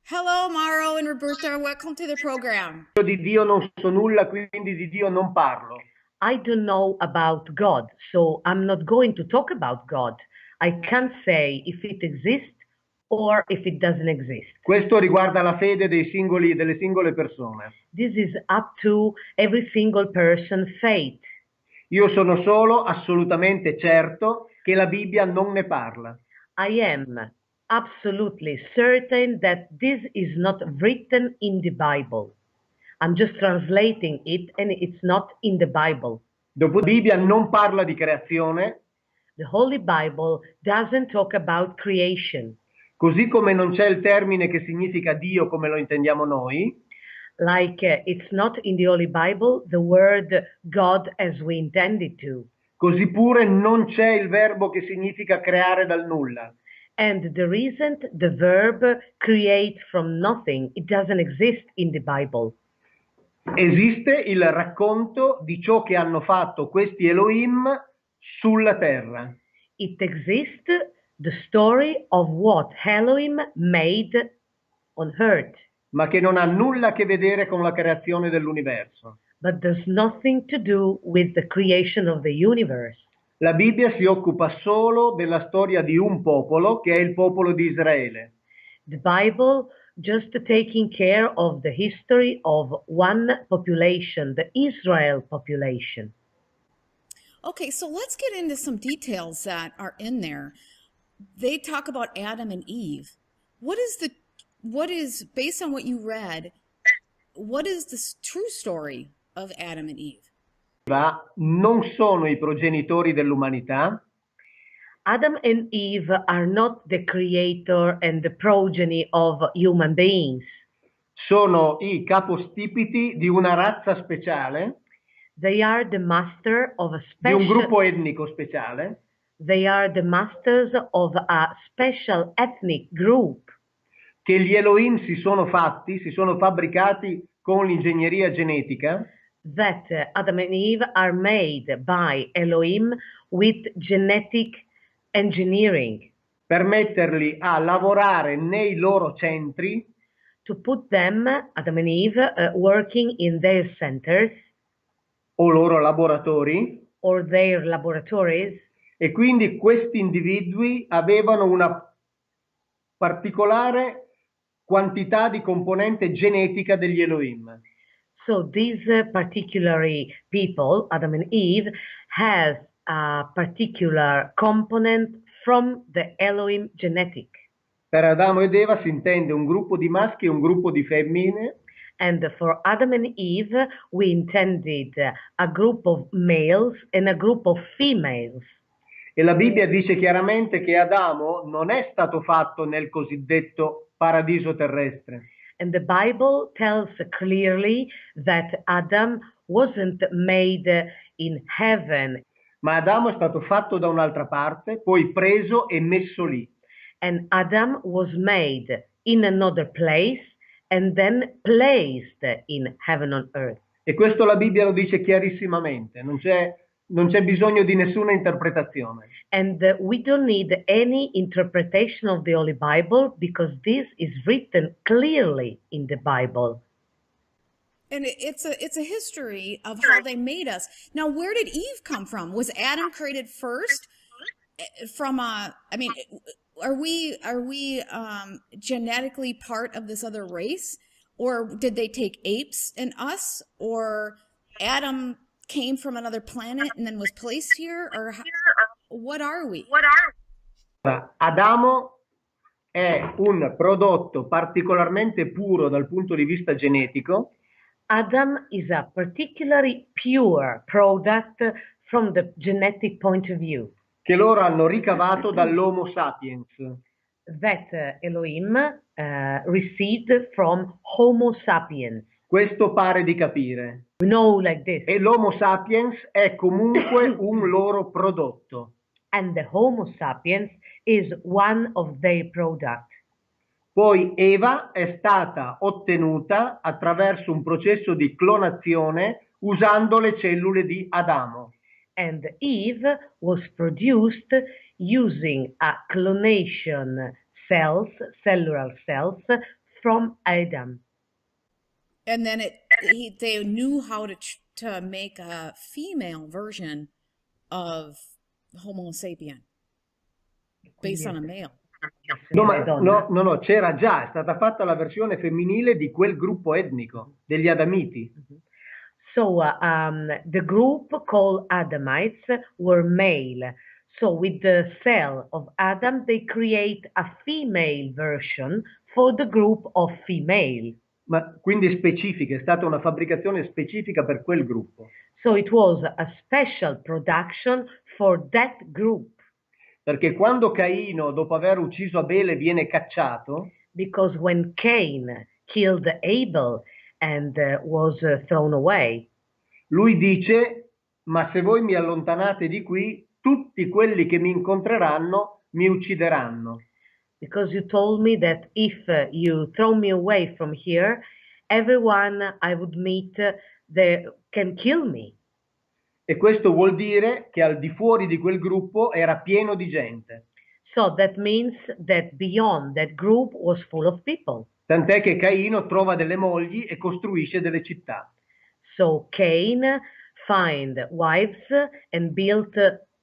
Hello, Mauro and Roberta. Welcome to the program. Io di Dio non so nulla, quindi di Dio non parlo. I don't know about God, so I'm not going to talk about God. I can't say if it exists or if it doesn't exist. Questo riguarda la fede delle singole persone. This is up to every single person's faith. Io sono solo assolutamente certo che la Bibbia non ne parla. I am absolutely certain that this is not written in the Bible. I'm just translating it and it's not in the Bible. Dopo la Bibbia non parla di creazione. The Holy Bible doesn't talk about creation. Così come non c'è il termine che significa Dio come lo intendiamo noi. It's not in the Holy Bible the word God as we intend it to. Così pure non c'è il verbo che significa creare dal nulla. And there isn't the verb create from nothing. It doesn't exist in the Bible. Esiste il racconto di ciò che hanno fatto questi Elohim sulla terra. It exists the story of what Elohim made on earth. Ma che non ha nulla a che vedere con la creazione dell'universo. But there's nothing to do with the creation of the universe. La Bibbia si occupa solo della storia di un popolo, che è il popolo di Israele. The Bible just taking care of the history of one population, the Israel population. Okay, so let's get into some details that are in there. They talk about Adam and Eve. What is based on what you read, what is the true story of Adam and Eve? Non sono i progenitori dell'umanità. Adam and Eve are not the creator and the progeny of human beings. Sono i capostipiti di una razza speciale. They are the master of a di un special. gruppo etnico speciale. They are the masters of a special ethnic group. Che gli Elohim si sono fabbricati con l'ingegneria genetica. That Adam and Eve are made by Elohim with genetic engineering. Per metterli a lavorare nei loro centri. To put them, Adam and Eve, working in their centers. O loro laboratori. Or their laboratories. E quindi questi individui avevano una particolare quantità di componente genetica degli Elohim. So these particular people, Adam and Eve, has a particular component from the Elohim genetic. Per Adamo ed Eva si intende un gruppo di maschi e un gruppo di femmine. And for Adam and Eve, we intended a group of males and a group of females. E la Bibbia dice chiaramente che Adamo non è stato fatto nel cosiddetto paradiso terrestre. And the Bible tells clearly that Adam wasn't made in heaven. Ma Adamo è stato fatto da un'altra parte, poi preso e messo lì. And Adam was made in another place and then placed in heaven on earth. E questo la Bibbia lo dice chiarissimamente, non c'è bisogno di nessuna interpretazione. And we don't need any interpretation of the Holy Bible because this is written clearly in the Bible. And it's a history of how they made us. Now, where did Eve come from? Was Adam created first from are we genetically part of this other race, or did they take apes and us, or Adam came from another planet and then was placed here, or what are we? Adamo è un prodotto particolarmente puro dal punto di vista genetico. Adam is a particularly pure product from the genetic point of view. Che loro hanno ricavato dall'Homo sapiens. That Elohim received from Homo sapiens. Questo pare di capire. We know like this. E l'Homo sapiens è comunque un loro prodotto. And the Homo sapiens is one of their products. Poi Eva è stata ottenuta attraverso un processo di clonazione usando le cellule di Adamo. And Eve was produced using a clonation cellular cells from Adam. And then they knew how to make a female version of Homo sapien based on a male. No, c'era già, è stata fatta la versione femminile di quel gruppo etnico, degli Adamiti. So the group called Adamites were male. So with the cell of Adam, they create a female version for the group of female. Ma quindi specifica, è stata una fabbricazione specifica per quel gruppo. So it was a special production for that group. Perché quando Caino, dopo aver ucciso Abele, viene cacciato, Because when Cain killed Abel and was thrown away, lui dice: ma se voi mi allontanate di qui, tutti quelli che mi incontreranno mi uccideranno. because you told me that if you throw me away from here, everyone I would meet can kill me. E questo vuol dire che al di fuori di quel gruppo era pieno di gente. So that means that beyond that group was full of people. Tant'è che Caino trova delle mogli e costruisce delle città. So Cain find wives and built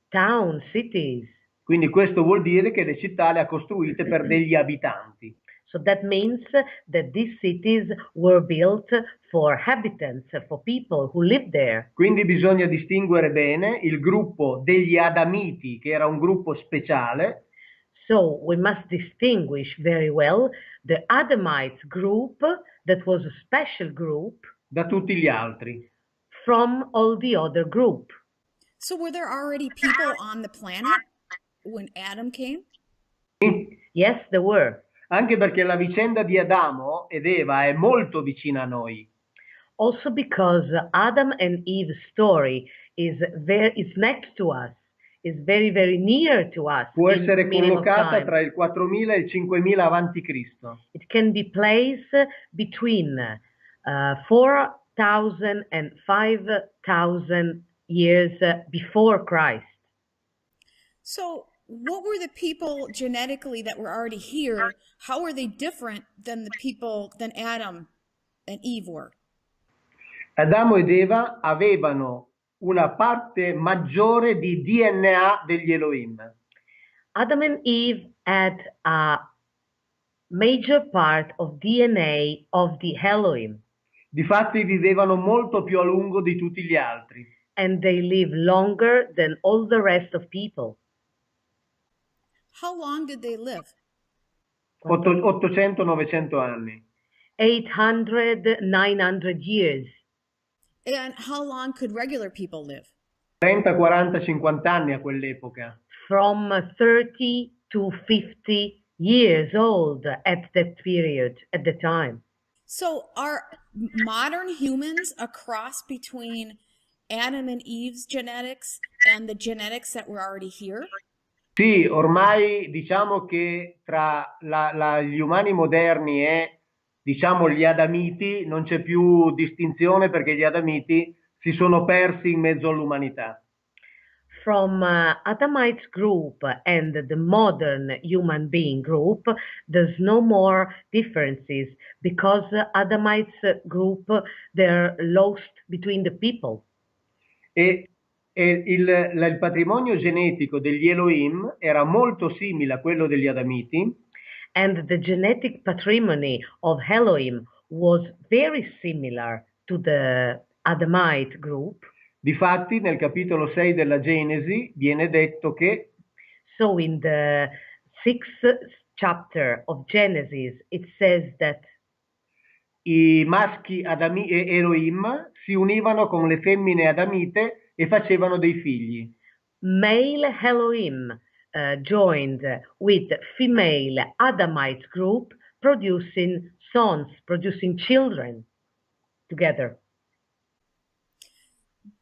town, cities. Quindi questo vuol dire che le città le ha costruite per degli abitanti. So that means that these cities were built for inhabitants, for people who lived there. Quindi bisogna distinguere bene il gruppo degli Adamiti, che era un gruppo speciale. So we must distinguish very well the Adamites group, that was a special group, Da tutti gli altri. from all the other group. So were there already people on the planet when Adam came? Yes, there were. Anche perché la vicenda di Adamo ed Eva è molto vicina a noi. Also because Adam and Eve's story is next to us, is very, very near to us. Può in essere meaning of collocata time. tra il 4000 e il 5000 avanti Cristo. It can be placed between 4,000 and 5,000 years before Christ. So what were the people genetically that were already here? How were they different than the people than Adam and Eve were? Adamo ed Eva avevano una parte maggiore di DNA degli Elohim. Adam and Eve had a major part of DNA of the Elohim, Difatti vivevano molto più a lungo di tutti gli altri. and they live longer than all the rest of people. How long did they live? 800-900 anni. 800, 900 years. And how long could regular people live? 30, 40, 50 anni a quell'epoca. From 30 to 50 years old at that period, at the time. So are modern humans a cross between Adam and Eve's genetics and the genetics that were already here? Sì, ormai diciamo che tra gli umani moderni e diciamo gli Adamiti non c'è più distinzione, perché gli Adamiti si sono persi in mezzo all'umanità. From Adamite group and the modern human being group, there's no more differences, because Adamite group, they're lost between the people. E il patrimonio genetico degli Elohim era molto simile a quello degli Adamiti, And the genetic patrimony of Elohim was very similar to the Adamite group. Difatti nel capitolo 6 della Genesi viene detto che So in the 6th chapter of Genesis, it says that i maschi Elohim si univano con le femmine Adamite e facevano dei figli. male Elohim joined with female Adamite group, producing sons, producing children together.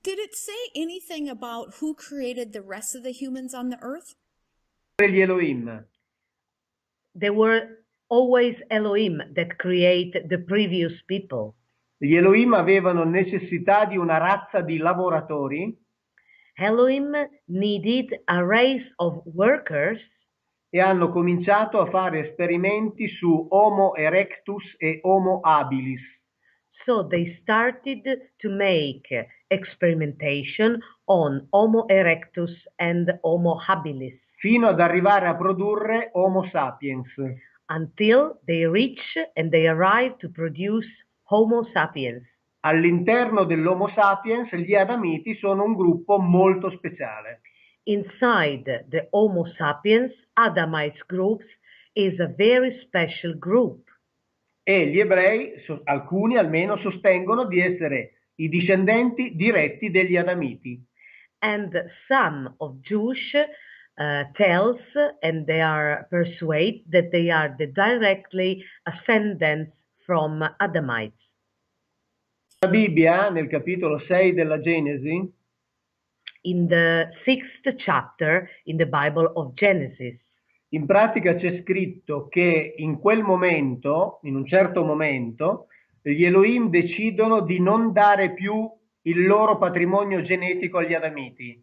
Did it say anything about who created the rest of the humans on the earth? Gli Elohim. There were always Elohim that create the previous people. Gli Elohim avevano necessità di una razza di lavoratori Elohim needed a race of workers e hanno cominciato a fare esperimenti su Homo erectus e Homo habilis. So they started to make experimentation on Homo erectus and Homo habilis fino ad arrivare a produrre Homo sapiens. until they reach and they arrive to produce Homo sapiens. All'interno dell'Homo sapiens gli adamiti sono un gruppo molto speciale. Inside the Homo sapiens, Adamites groups is a very special group. E gli ebrei, alcuni almeno, sostengono di essere i discendenti diretti degli adamiti. And some of Jewish tells and they are persuade that they are the directly ascendants from Adamites. La Bibbia, nel capitolo 6 della Genesi, In the 6th chapter in the Bible of Genesis, in pratica c'è scritto che in quel momento, in un certo momento, gli Elohim decidono di non dare più il loro patrimonio genetico agli adamiti.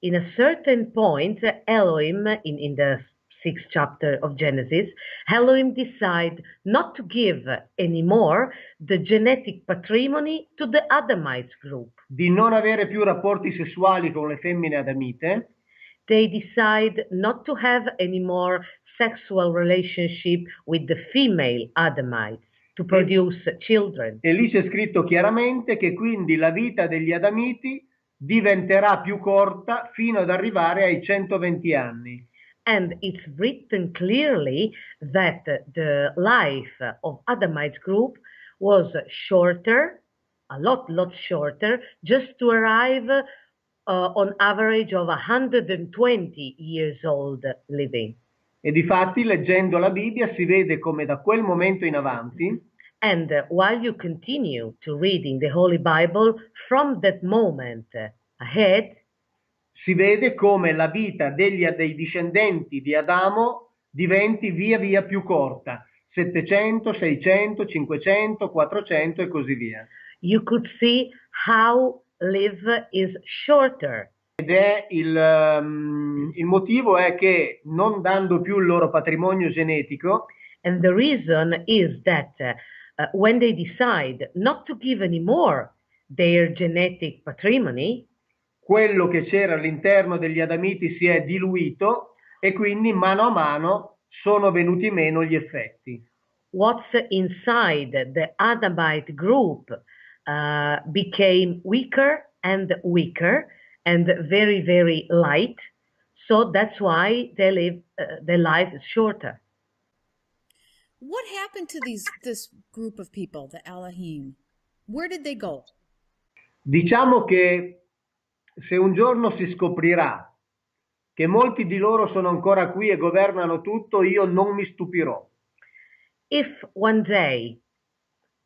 in a certain point, Elohim, in the 6th chapter of Genesis, Elohim decide not to give anymore the genetic patrimony to the Adamites group. Di non avere più rapporti sessuali con le femmine adamite. They decide not to have any more sexual relationship with the female Adamites to produce children. E lì c'è scritto chiaramente che quindi la vita degli adamiti diventerà più corta fino ad arrivare ai 120 anni. And it's written clearly that the life of Adamite group was shorter, a lot shorter, just to arrive on average of 120 years old living. E difatti, leggendo la Bibbia, si vede come da quel momento in avanti And while you continue to reading the Holy Bible, from that moment ahead, si vede come la vita dei discendenti di Adamo diventi via via più corta, 700, 600, 500, 400 e così via. you could see how live is shorter. Ed è il motivo è che non dando più il loro patrimonio genetico, And the reason is that when they decide not to give anymore their genetic patrimony, quello che c'era all'interno degli adamiti si è diluito e quindi mano a mano sono venuti meno gli effetti. what's inside the Adamite group became weaker and very, very light. So that's why their life is shorter. What happened to this group of people, the Elohim? Where did they go? Diciamo che se un giorno si scoprirà che molti di loro sono ancora qui e governano tutto, io non mi stupirò. If one day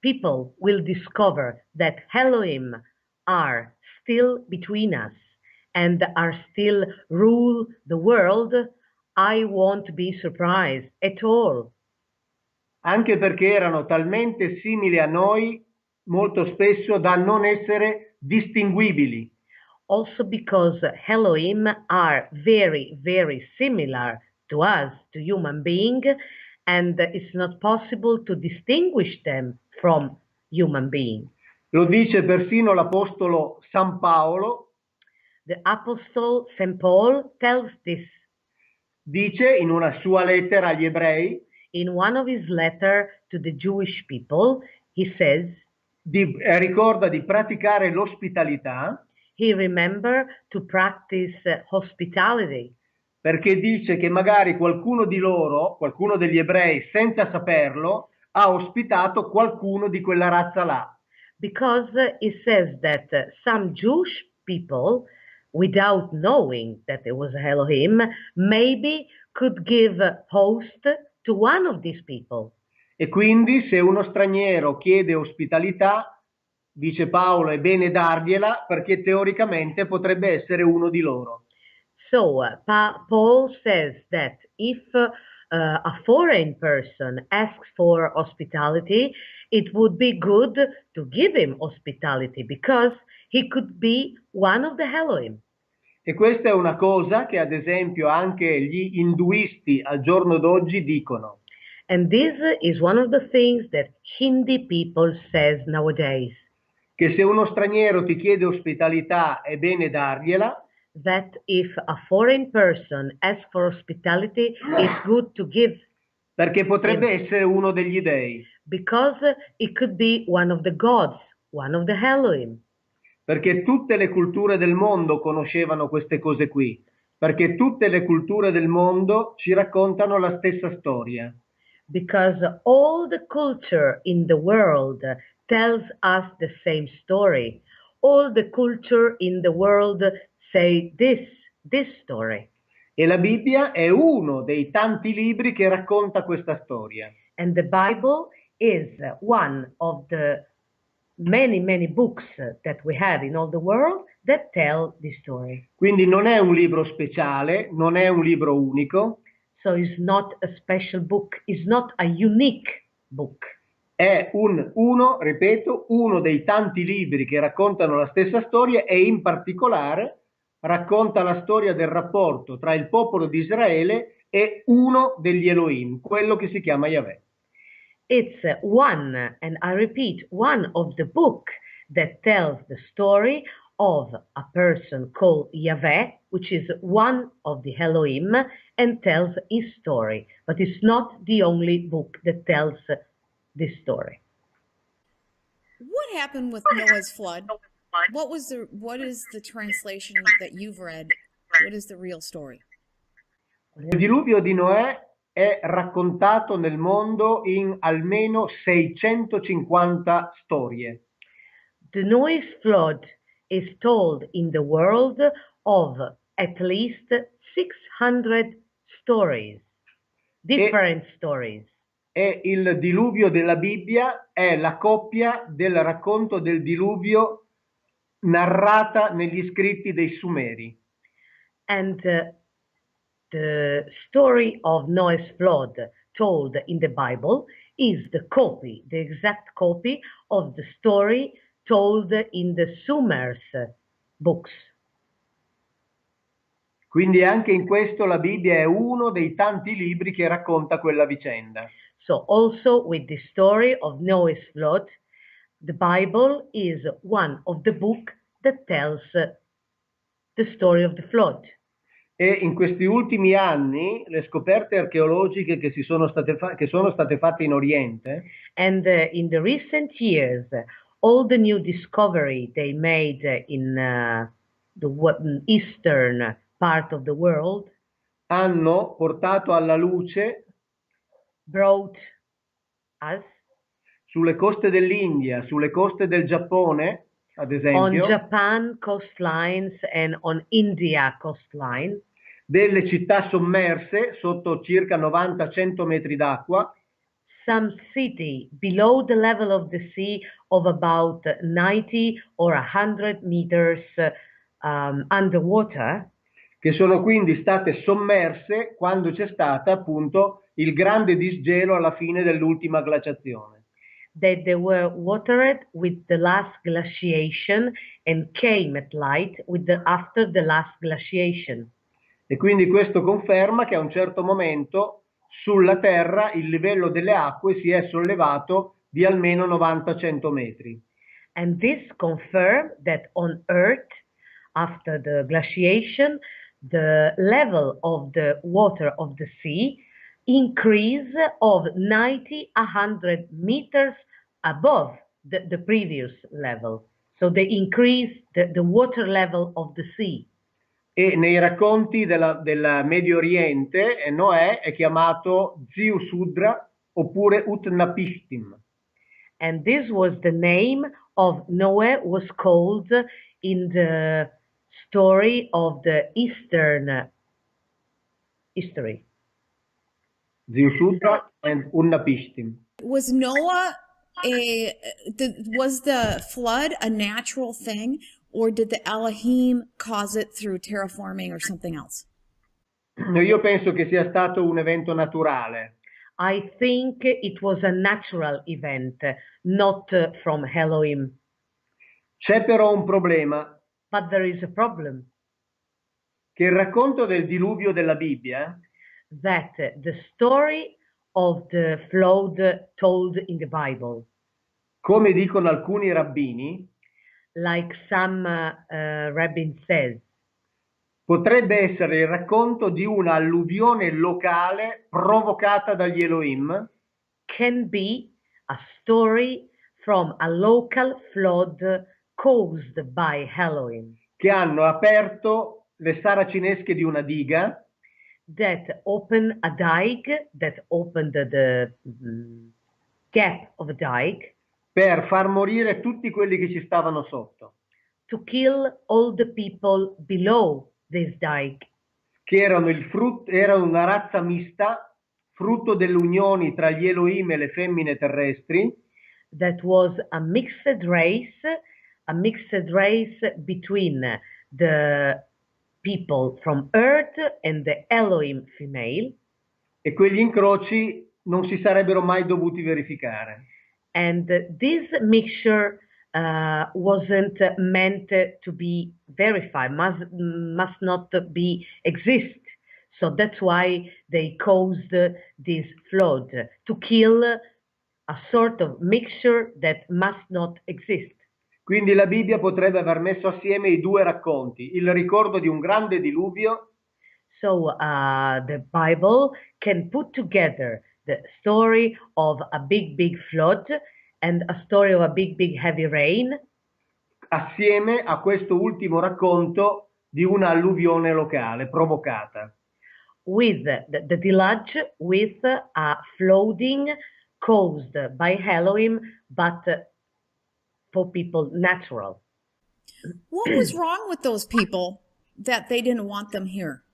people will discover that Elohim are still between us and are still rule the world, I won't be surprised at all. Anche perché erano talmente simili a noi molto spesso da non essere distinguibili. Also because Elohim are very, very similar to us, to human being, and it's not possible to distinguish them from human being. Lo dice persino l'Apostolo San Paolo. The Apostle St. Paul tells this. Dice in una sua lettera agli ebrei, in one of his letters to the Jewish people, he says, ricorda di praticare l'ospitalità, he remember to practice hospitality. Perché dice che magari qualcuno di loro, qualcuno degli ebrei, senza saperlo, ha ospitato qualcuno di quella razza là. Because it says that some Jewish people, without knowing that it was Elohim, maybe could give host to one of these people. E quindi se uno straniero chiede ospitalità, dice Paolo, è bene dargliela perché teoricamente potrebbe essere uno di loro. So Paul says that if a foreign person asks for hospitality, it would be good to give him hospitality because he could be one of the Elohim. E questa è una cosa che ad esempio anche gli induisti al giorno d'oggi dicono. And this is one of the things that Hindi people says nowadays, Che se uno straniero ti chiede ospitalità è bene dargliela, that if a foreign person asks for hospitality, it's good to give, perché potrebbe essere uno degli dei. because it could be one of the gods, one of the Elohim. Perché tutte le culture del mondo conoscevano queste cose qui, perché tutte le culture del mondo ci raccontano la stessa storia. Because all the culture in the world tells us the same story. All the culture in the world say this story. E la Bibbia è uno dei tanti libri che racconta questa storia. And the Bible is one of the many books that we have in all the world that tell this story. Quindi non è un libro speciale, non è un libro unico, So it's not a special book, it's not a unique book. è ripeto, uno dei tanti libri che raccontano la stessa storia e in particolare racconta la storia del rapporto tra il popolo di Israele e uno degli Elohim, quello che si chiama Yahweh. It's one, and I repeat, one of the book that tells the story of a person called Yahweh, which is one of the Elohim, and tells his story. But it's not the only book that tells this story. What happened with Noah's flood? What is the translation that you've read? What is the real story? Il diluvio di Noè è raccontato nel mondo in almeno 650 storie. The Noah's flood is told in the world of at least 600 stories, different stories. E il diluvio della Bibbia è la coppia del racconto del diluvio narrata negli scritti dei Sumeri. And the story of Noah's flood told in the Bible is the exact copy of the story told in the Sumer's books. Quindi anche in questo la Bibbia è uno dei tanti libri che racconta quella vicenda. So also with the story of Noah's flood, the Bible is one of the books that tells the story of the flood. E in questi ultimi anni le scoperte archeologiche che sono state fatte in Oriente And in the recent years, all the new discovery they made in the eastern part of the world hanno portato alla luce brought us sulle coste dell'India, sulle coste del Giappone, ad on esempio, Japan coastlines and on India coastline, delle città sommerse sotto circa 90-100 metri d'acqua, some city below the level of the sea of about 90 or 100 meters underwater, che sono quindi state sommerse quando c'è stata appunto il grande disgelo alla fine dell'ultima glaciazione. that they were watered with the last glaciation and came at light after the last glaciation. E quindi questo conferma che a un certo momento sulla Terra il livello delle acque si è sollevato di almeno 90-100 metri. And this confirmed that on Earth, after the glaciation, the level of the water of the sea increased of 90-100 meters above the previous level. So they increased the water level of the sea. E nei racconti del Medio Oriente Noè è chiamato Ziusudra oppure Utnapishtim. And this was the name of Noah was called in the story of the Eastern history. Ziusudra and Utnapishtim. Was Noah was the flood a natural thing, or did the Elohim cause it through terraforming or something else? Io penso che sia stato un evento naturale. I think it was a natural event, not from Elohim. C'è però un problema. But there is a problem. che il racconto del diluvio della Bibbia that the story of the flood told in the Bible, come dicono alcuni rabbini, like some rabbin says, potrebbe essere il racconto di una alluvione locale provocata dagli Elohim can be a story from a local flood caused by Elohim che hanno aperto le saracinesche di una diga that opened a dike, that opened the gap of a dike per far morire tutti quelli che ci stavano sotto, to kill all the people below this dike, che erano una razza mista, frutto delle unioni tra gli Elohim e le femmine terrestri, that was a mixed race between the people from earth and the Elohim female, e quegli incroci non si sarebbero mai dovuti verificare. and this mixture wasn't meant to be verified, must not be exist. So that's why they caused this flood, to kill a sort of mixture that must not exist. Quindi la Bibbia potrebbe aver messo assieme i due racconti, il ricordo di un grande diluvio So the Bible can put together the story of a big flood and a story of a big heavy rain assieme a questo ultimo racconto di una alluvione locale provocata. with the deluge, with a flooding caused by Elohim, but for people natural. What was wrong with those people that they didn't want them here?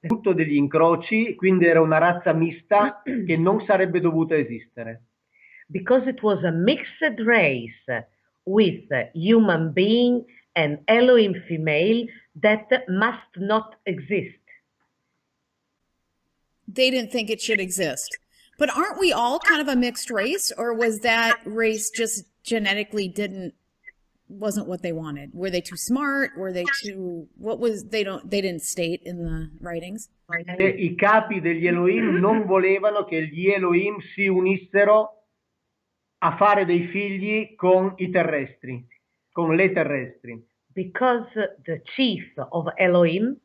Tutto degli incroci, quindi era una razza mista che non sarebbe dovuta esistere. Because it was a mixed race with human being and Elohim female that must not exist. They didn't think it should exist. But aren't we all kind of a mixed race, or was that race just genetically wasn't what they wanted? Were they too smart? Were they too they didn't state in the writings? E i capi degli Elohim non volevano che gli Elohim si unissero a fare dei figli con i terrestri, con le terrestri. Because the chief of Elohim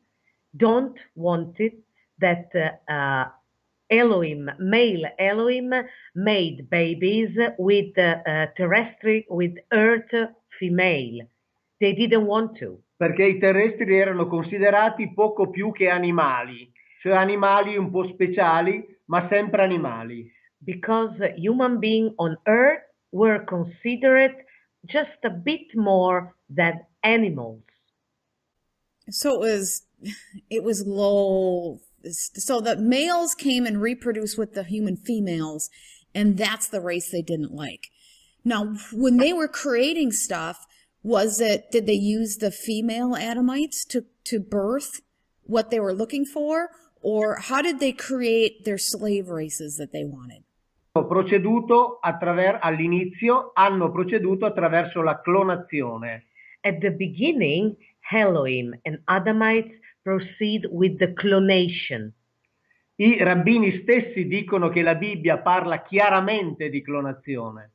don't want it that Elohim, male Elohim, made babies with terrestrial, with earth female. They didn't want to. Perché i terrestri erano considerati poco più che animali, cioè animali un po' speciali, ma sempre animali. Because human beings on earth were considered just a bit more than animals. So it was low. So the males came and reproduced with the human females, and that's the race they didn't like. Now, when they were creating stuff, did they use the female Adamites to birth what they were looking for? Or how did they create their slave races that they wanted? All'inizio hanno proceduto attraverso la clonazione. At the beginning, Elohim and Adamites proceed with the clonation. I rabbini stessi dicono che la Bibbia parla chiaramente di clonazione.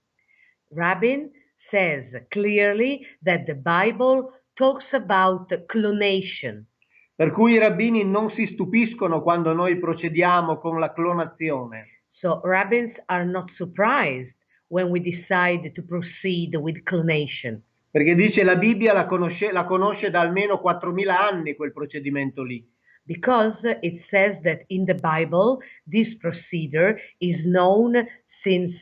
Rabbin says clearly that the Bible talks about clonation. Per cui i rabbini non si stupiscono quando noi procediamo con la clonazione. So rabbins are not surprised when we decide to proceed with clonation. Perché dice la Bibbia la conosce da almeno 4.000 anni quel procedimento lì. Because it says that in the Bible this procedure is known since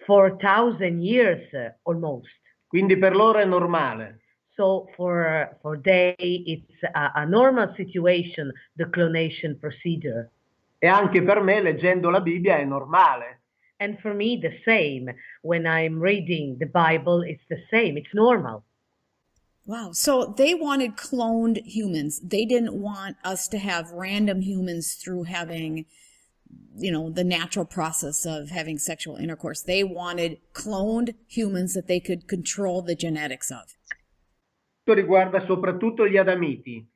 4,000 years almost. Quindi per loro è normale. So for they it's a normal situation, the clonation procedure. E anche per me, leggendo la Bibbia, è normale. And for me, the same. When I'm reading the Bible, it's the same. It's normal. Wow. So they wanted cloned humans. They didn't want us to have random humans through having, the natural process of having sexual intercourse. They wanted cloned humans that they could control the genetics of. Questo riguarda soprattutto gli Adamiti.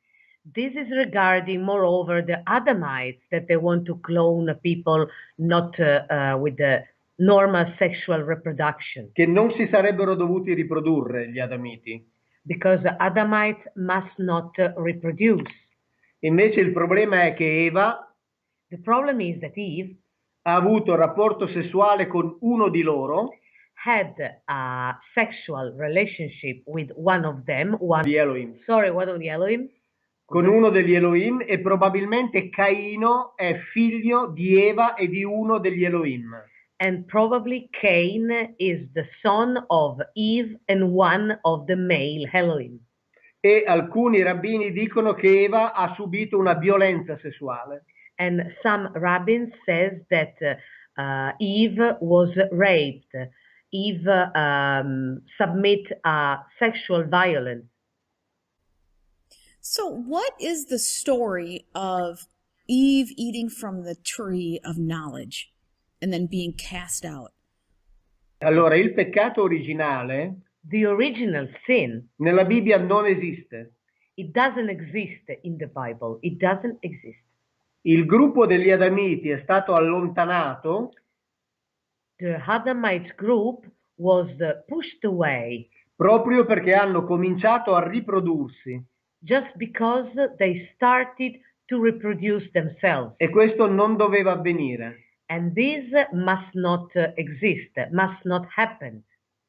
This is regarding, moreover, the Adamites that they want to clone people not with the normal sexual reproduction, che non si sarebbero dovuti riprodurre gli Adamiti. because the Adamites must not reproduce. Invece il problema è che Eva The problem is that Eve ha avuto rapporto sessuale con uno di loro, had a sexual relationship with one of them, di Elohim, one of the Elohim, con uno degli Elohim, e probabilmente Caino è figlio di Eva e di uno degli Elohim. and probably Cain is the son of Eve and one of the male Elohim. E alcuni rabbini dicono che Eva ha subito una violenza sessuale. And some rabbins says that Eve was raped. Eve submit a sexual violence. So, what is the story of Eve eating from the tree of knowledge and then being cast out? Allora, il peccato originale The original sin, nella Bibbia non esiste. it doesn't exist in the Bible. It doesn't exist. Il gruppo degli Adamiti è stato allontanato The Adamite group was pushed away proprio perché hanno cominciato a riprodursi, just because they started to reproduce themselves. e questo non doveva avvenire. And this must not exist, must not happen.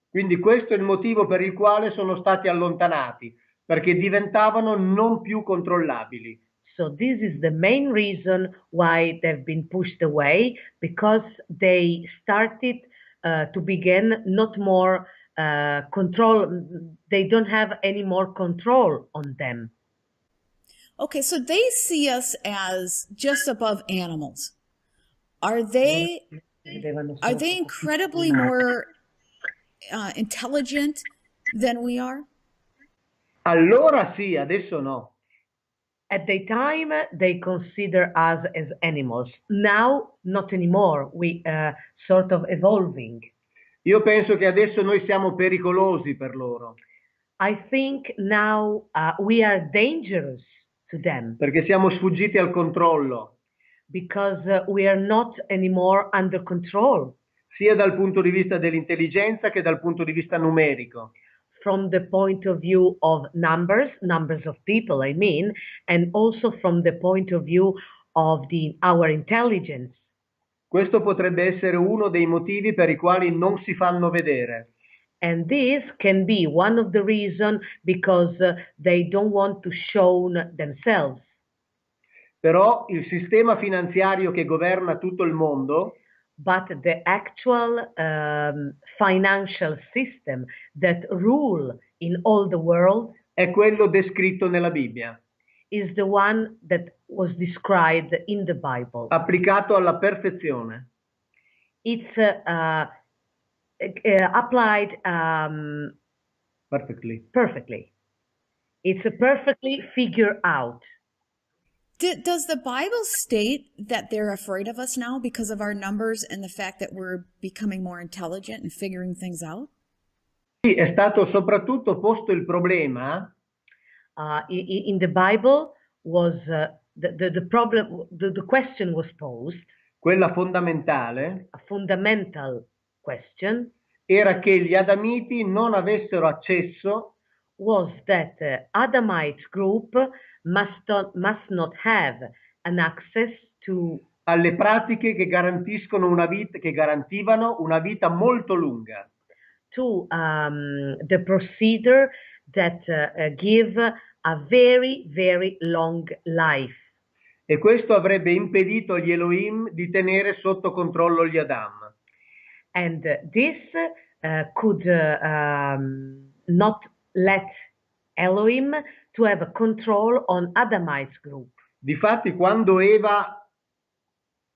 Quindi questo è il motivo per il quale sono stati allontanati, perché diventavano non più controllabili. So this is the main reason why they've been pushed away, because they started to begin not more control. They don't have any more control on them. Okay, so they see us as just above animals. Are they incredibly more intelligent than we are? Allora sì, adesso no. At the time, they consider us as animals. Now, not anymore. We sort of evolving. Io penso che adesso noi siamo pericolosi per loro, I think now we are dangerous to them perché siamo sfuggiti al controllo, because we are not anymore under control sia dal punto di vista dell'intelligenza che dal punto di vista numerico. from the point of view of numbers of people, I mean, and also from the point of view of our intelligence. Questo potrebbe essere uno dei motivi per i quali non si fanno vedere. And this can be one of the reasons because they don't want to show themselves. Però il sistema finanziario che governa tutto il mondo But the actual financial system that rule in all the world è quello descritto nella Bibbia, is the one that was described in the Bible. applicato alla perfezione. It's applied perfectly. It's perfectly figured out. Does the Bible state that they're afraid of us now because of our numbers and the fact that we're becoming more intelligent and figuring things out? Sì, è stato soprattutto posto il problema In the Bible was the problem. The question was posed. quella fondamentale, A fundamental question era che gli Adamiti non avessero accesso was that Adamite group must not have an access to alle pratiche che garantiscono una vita, che garantivano una vita molto lunga. The procedure that give a very, very long life. E questo avrebbe impedito agli Elohim di tenere sotto controllo gli Adam. And this could not let Elohim to have a control on Adamite group. Difatti, quando Eva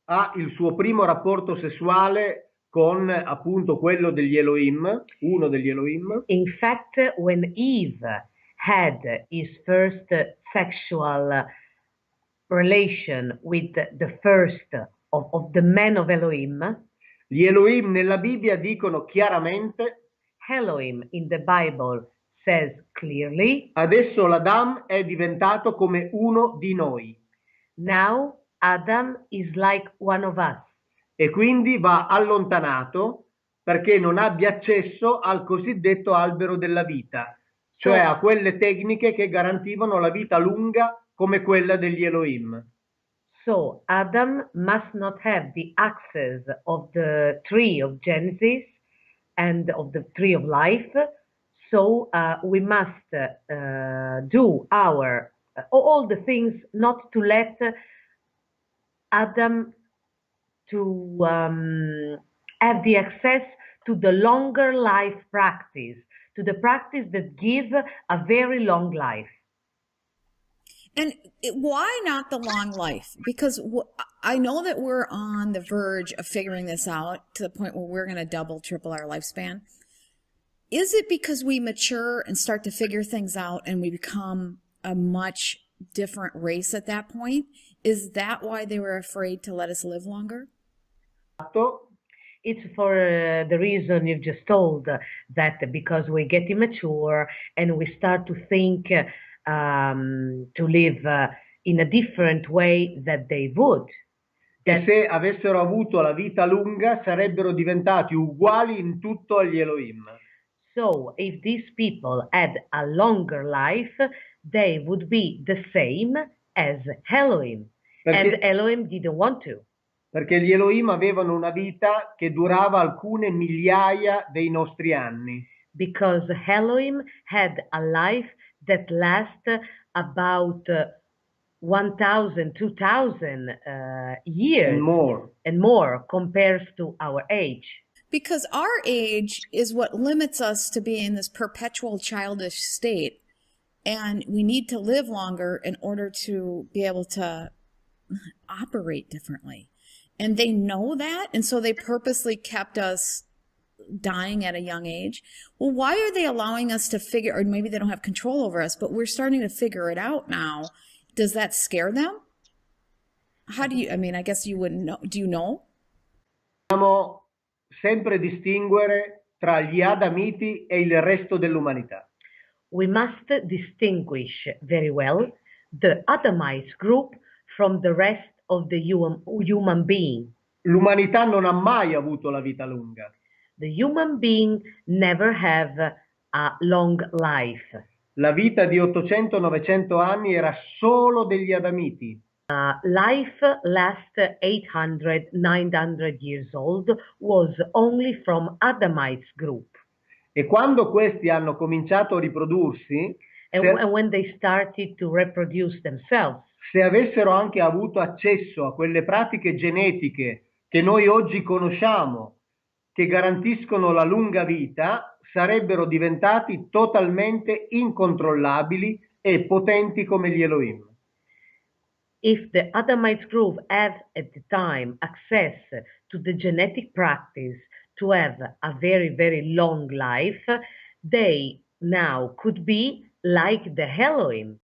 ha il suo primo rapporto sessuale con appunto quello degli Elohim, uno degli Elohim, In fact, when Eve had his first sexual relation with the first of the men of Elohim, gli Elohim nella Bibbia dicono chiaramente Elohim in the Bible says clearly, adesso l'Adam è diventato come uno di noi now Adam is like one of us. e quindi va allontanato perché non abbia accesso al cosiddetto albero della vita, cioè a quelle tecniche che garantivano la vita lunga come quella degli Elohim. So Adam must not have the access of the tree of Genesis and of the tree of life. So we must do our all the things not to let Adam to have the access to the longer life practice, to the practice that give a very long life. And why not the long life? Because I know that we're on the verge of figuring this out to the point where we're going to double, triple our lifespan. Is it because we mature and start to figure things out and we become a much different race at that point? Is that why they were afraid to let us live longer? It's for the reason you've just told, that because we get immature and we start to think to live in a different way that they would. E se avessero avuto la vita lunga sarebbero diventati uguali in tutto agli Elohim. So if these people had a longer life, they would be the same as Elohim. And Elohim didn't want to. Perché gli Elohim avevano una vita che durava alcune migliaia dei nostri anni. Because Elohim had a life that lasts about 1,000, 2,000 years and more compared to our age. Because our age is what limits us to be in this perpetual childish state, and we need to live longer in order to be able to operate differently. And they know that, and so they purposely kept us dying at a young age. Well, why are they allowing us to figure, or maybe they don't have control over us, but we're starting to figure it out now. Does that scare them? How do you, I mean, I guess you wouldn't know. Do you know? Dobbiamo sempre distinguere tra gli Adamiti e il resto dell'umanità. We must distinguish very well the Adamite group from the rest of the human being. L'umanità non ha mai avuto la vita lunga. The human being never have a long life. La vita di 800-900 anni era solo degli Adamiti. Life last 800, 900 years old was only from Adamite group. E quando questi hanno cominciato a riprodursi, and when they started to reproduce themselves, se avessero anche avuto accesso a quelle pratiche genetiche che noi oggi conosciamo, che garantiscono la lunga vita, sarebbero diventati totalmente incontrollabili e potenti come gli Elohim. If the Adamite group had at the time access to the genetic practice to have a very, very long life, they now could be like the Elohim.